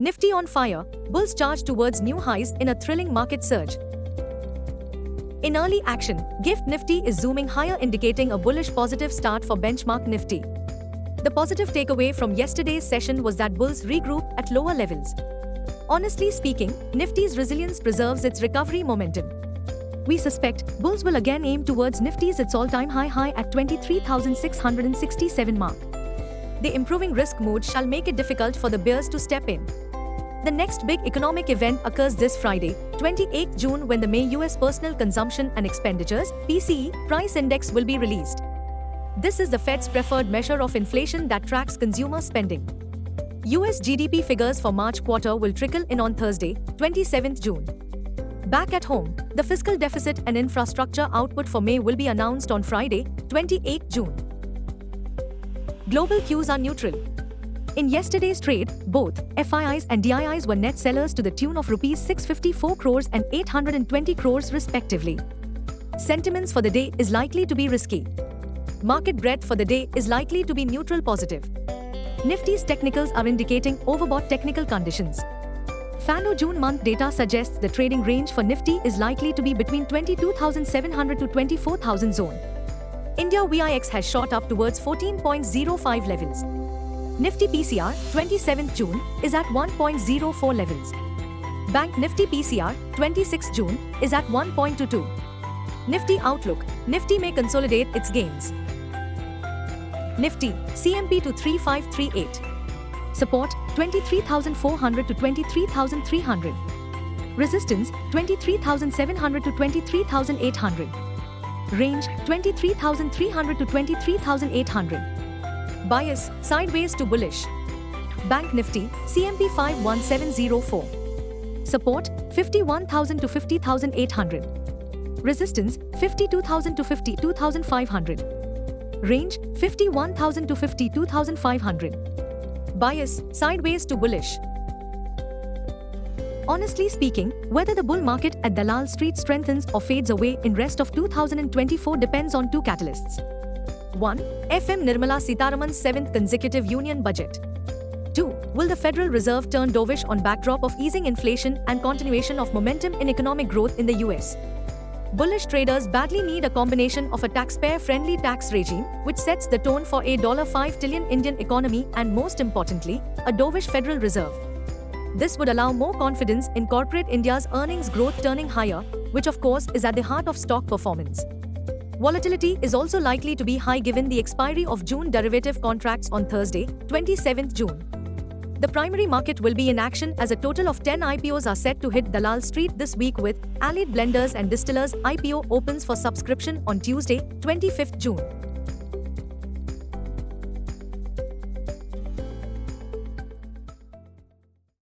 Nifty on fire, bulls charge towards new highs in a thrilling market surge. In early action, GIFT Nifty is zooming higher, indicating a bullish positive start for benchmark Nifty. The positive takeaway from yesterday's session was that bulls regroup at lower levels. Honestly speaking, Nifty's resilience preserves its recovery momentum. We suspect bulls will again aim towards Nifty's all-time high at 23,667 mark. The improving risk mood shall make it difficult for the bears to step in. The next big economic event occurs this Friday, 28 June, when the May US Personal Consumption and Expenditures (PCE) price index will be released. This is the Fed's preferred measure of inflation that tracks consumer spending. US GDP figures for March quarter will trickle in on Thursday, 27 June. Back at home, the fiscal deficit and infrastructure output for May will be announced on Friday, 28 June. Global cues are neutral. In yesterday's trade, both FIIs and DIIs were net sellers to the tune of Rs 654 crores and 820 crores respectively. Sentiments for the day is likely to be risky. Market breadth for the day is likely to be neutral positive. Nifty's technicals are indicating overbought technical conditions. FANO June month data suggests the trading range for Nifty is likely to be between 22,700 to 24,000 zone. India VIX has shot up towards 14.05 levels. Nifty PCR, 27th June, is at 1.04 levels. Bank Nifty PCR, 26th June, is at 1.22. Nifty outlook, Nifty may consolidate its gains. Nifty, CMP to 3538. Support, 23,400 to 23,300. Resistance, 23,700 to 23,800. Range, 23,300 to 23,800. Bias, sideways to bullish. Bank Nifty, CMP 51704. Support, 51,000 to 50,800. Resistance, 52,000 to 52,500. Range, 51,000 to 52,500. Bias, sideways to bullish. Honestly speaking, whether the bull market at Dalal Street strengthens or fades away in rest of 2024 depends on two catalysts. 1. FM Nirmala Sitharaman's 7th consecutive union budget. 2. Will the Federal Reserve turn dovish on backdrop of easing inflation and continuation of momentum in economic growth in the US? Bullish traders badly need a combination of a taxpayer-friendly tax regime, which sets the tone for a $5 trillion Indian economy and, most importantly, a dovish Federal Reserve. This would allow more confidence in corporate India's earnings growth turning higher, which of course is at the heart of stock performance. Volatility is also likely to be high given the expiry of June derivative contracts on Thursday, 27 June. The primary market will be in action as a total of 10 IPOs are set to hit Dalal Street this week, with Allied Blenders and Distillers IPO opens for subscription on Tuesday, 25 June.